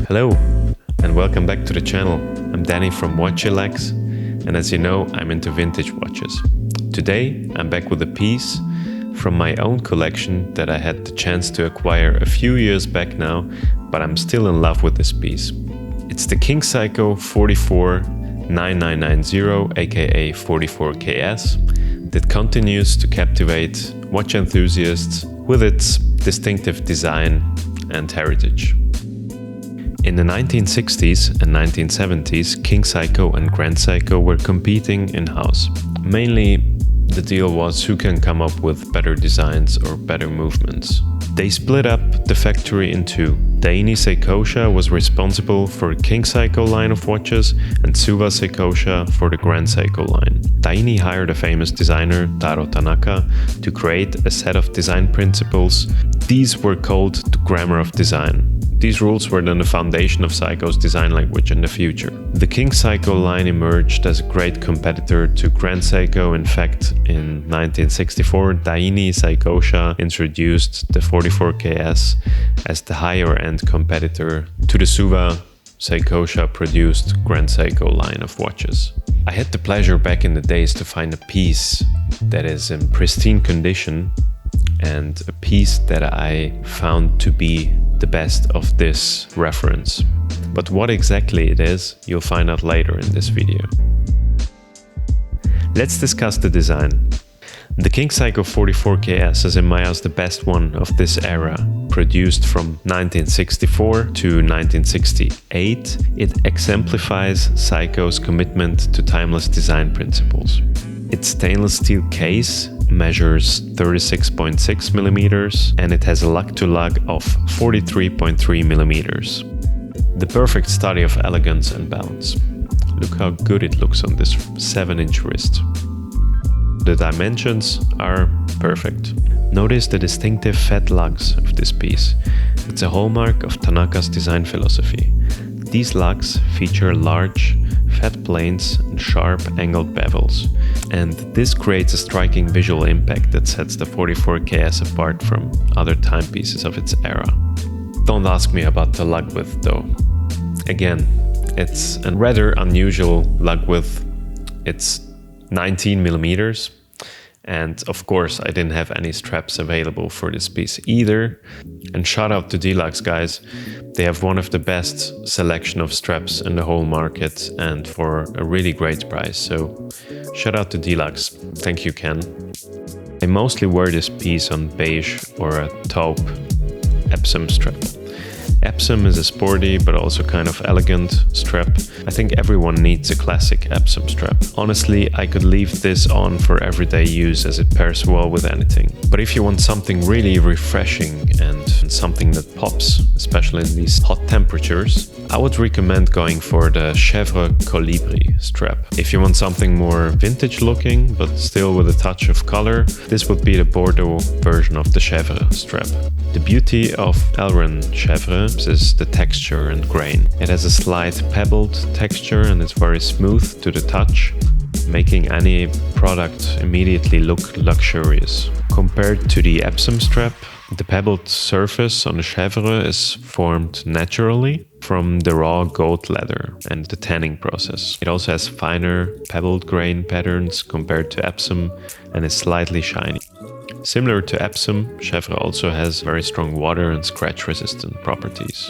Hello and welcome back to the channel. I'm Danny from Watchillax, and as you know, I'm into vintage watches. Today I'm back with a piece from my own collection that I had the chance to acquire a few years back now, but I'm still in love with this piece. It's the King Seiko 44-9990 aka 44KS that continues to captivate watch enthusiasts with its distinctive design and heritage. In the 1960s and 1970s, King Seiko and Grand Seiko were competing in-house. Mainly, the deal was who can come up with better designs or better movements. They split up the factory in two. Daini Seikosha was responsible for the King Seiko line of watches and Tsuba Seikosha for the Grand Seiko line. Daini hired a famous designer, Taro Tanaka, to create a set of design principles. These were called the Grammar of Design. These rules were then the foundation of Seiko's design language in the future. The King Seiko line emerged as a great competitor to Grand Seiko. In fact, in 1964, Daini Seikosha introduced the 44KS as the higher-end competitor to the Tsuba Seikosha-produced Grand Seiko line of watches. I had the pleasure back in the days to find a piece that is in pristine condition and a piece that I found to be the best of this reference. But what exactly it is, you'll find out later in this video. Let's discuss the design. The King Seiko 44KS is in my eyes the best one of this era. Produced from 1964 to 1968, it exemplifies Seiko's commitment to timeless design principles. Its stainless steel case measures 36.6 millimeters and it has a lug-to-lug of 43.3 millimeters. The perfect study of elegance and balance. Look how good it looks on this 7-inch wrist. The dimensions are perfect. Notice the distinctive fat lugs of this piece. It's a hallmark of Tanaka's design philosophy. These lugs feature large, fat planes and sharp angled bevels, and this creates a striking visual impact that sets the 44KS apart from other timepieces of its era. Don't ask me about the lug width though. Again, it's a rather unusual lug width. It's 19 millimeters, and of course I didn't have any straps available for this piece either. And shout out to Deluxe, guys. They have one of the best selection of straps in the whole market and for a really great price. So shout out to Deluxe. Thank you, Ken. I mostly wear this piece on beige or a taupe Epsom strap. Epsom is a sporty but also kind of elegant strap. I think everyone needs a classic Epsom strap. Honestly, I could leave this on for everyday use as it pairs well with anything. But if you want something really refreshing and something that pops, especially in these hot temperatures, I would recommend going for the Chèvre Colibri strap. If you want something more vintage looking but still with a touch of color, this would be the Bordeaux version of the Chèvre strap. The beauty of Elron Chèvre is the texture and grain. It has a slight pebbled texture and it's very smooth to the touch, making any product immediately look luxurious. Compared to the Epsom strap, the pebbled surface on the Chèvre is formed naturally from the raw goat leather and the tanning process. It also has finer pebbled grain patterns compared to Epsom and is slightly shiny. Similar to Epsom, Chèvre also has very strong water and scratch resistant properties.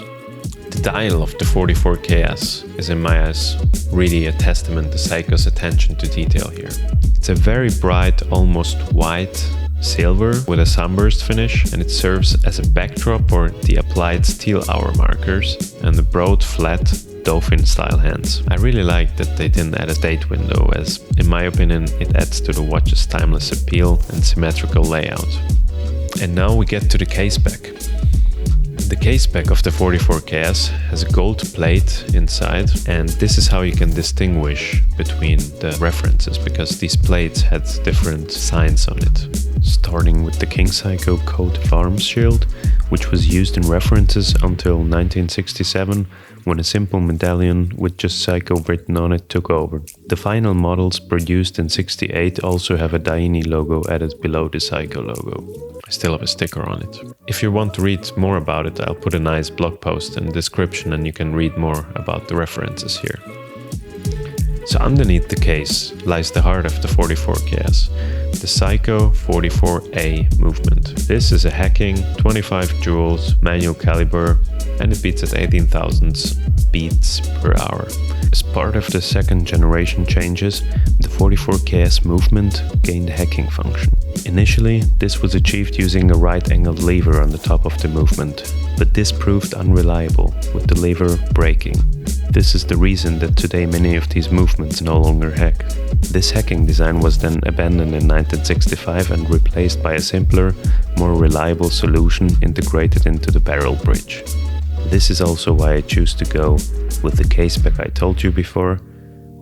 The dial of the 44KS is in my eyes really a testament to Seiko's attention to detail here. It's a very bright, almost white silver with a sunburst finish, and it serves as a backdrop for the applied steel hour markers and the broad, flat dolphin style hands. I really like that they didn't add a date window, as in my opinion it adds to the watch's timeless appeal and symmetrical layout. And now we get to the case back. The case back of the 44KS has a gold plate inside, and this is how you can distinguish between the references, because these plates had different signs on it. Starting with the King Seiko coat of arms shield, which was used in references until 1967, when a simple medallion with just Seiko written on it took over. The final models produced in '68 also have a Daini logo added below the Seiko logo. I still have a sticker on it. If you want to read more about it, I'll put a nice blog post in the description and you can read more about the references here. So underneath the case lies the heart of the 44KS, the Seiko 44A movement. This is a hacking 25 joules manual caliber and it beats at 18,000 beats per hour. As part of the second generation changes, the 44KS movement gained a hacking function. Initially, this was achieved using a right-angled lever on the top of the movement, but this proved unreliable, with the lever breaking. This is the reason that today many of these movements no longer hack. This hacking design was then abandoned in 1965 and replaced by a simpler, more reliable solution integrated into the barrel bridge. This is also why I choose to go with the case spec I told you before,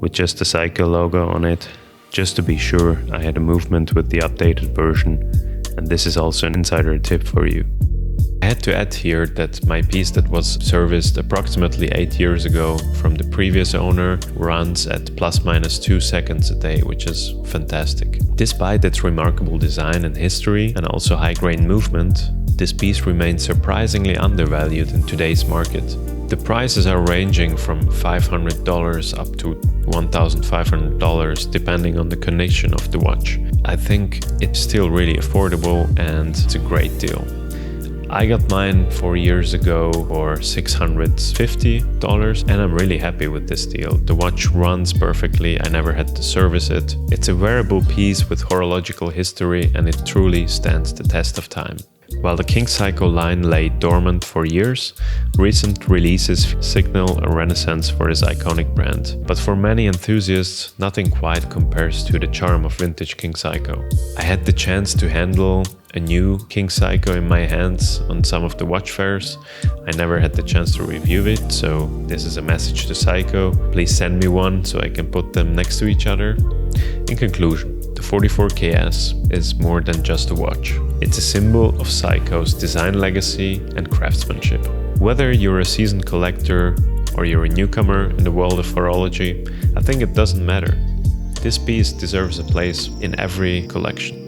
with just the Seiko logo on it, just to be sure I had a movement with the updated version, and this is also an insider tip for you. I had to add here that my piece that was serviced approximately 8 years ago from the previous owner runs at ±2 seconds a day, which is fantastic. Despite its remarkable design and history and also high grain movement, this piece remains surprisingly undervalued in today's market. The prices are ranging from $500 up to $1,500 depending on the condition of the watch. I think it's still really affordable and it's a great deal. I got mine 4 years ago for $650 and I'm really happy with this deal. The watch runs perfectly, I never had to service it. It's a wearable piece with horological history and it truly stands the test of time. While the King Seiko line lay dormant for years, recent releases signal a renaissance for this iconic brand. But for many enthusiasts, nothing quite compares to the charm of vintage King Seiko. I had the chance to handle a new King Seiko in my hands on some of the watch fairs. I never had the chance to review it, so this is a message to Seiko. Please send me one so I can put them next to each other. In conclusion, the 44KS is more than just a watch. It's a symbol of Seiko's design legacy and craftsmanship. Whether you're a seasoned collector or you're a newcomer in the world of horology, I think it doesn't matter. This piece deserves a place in every collection.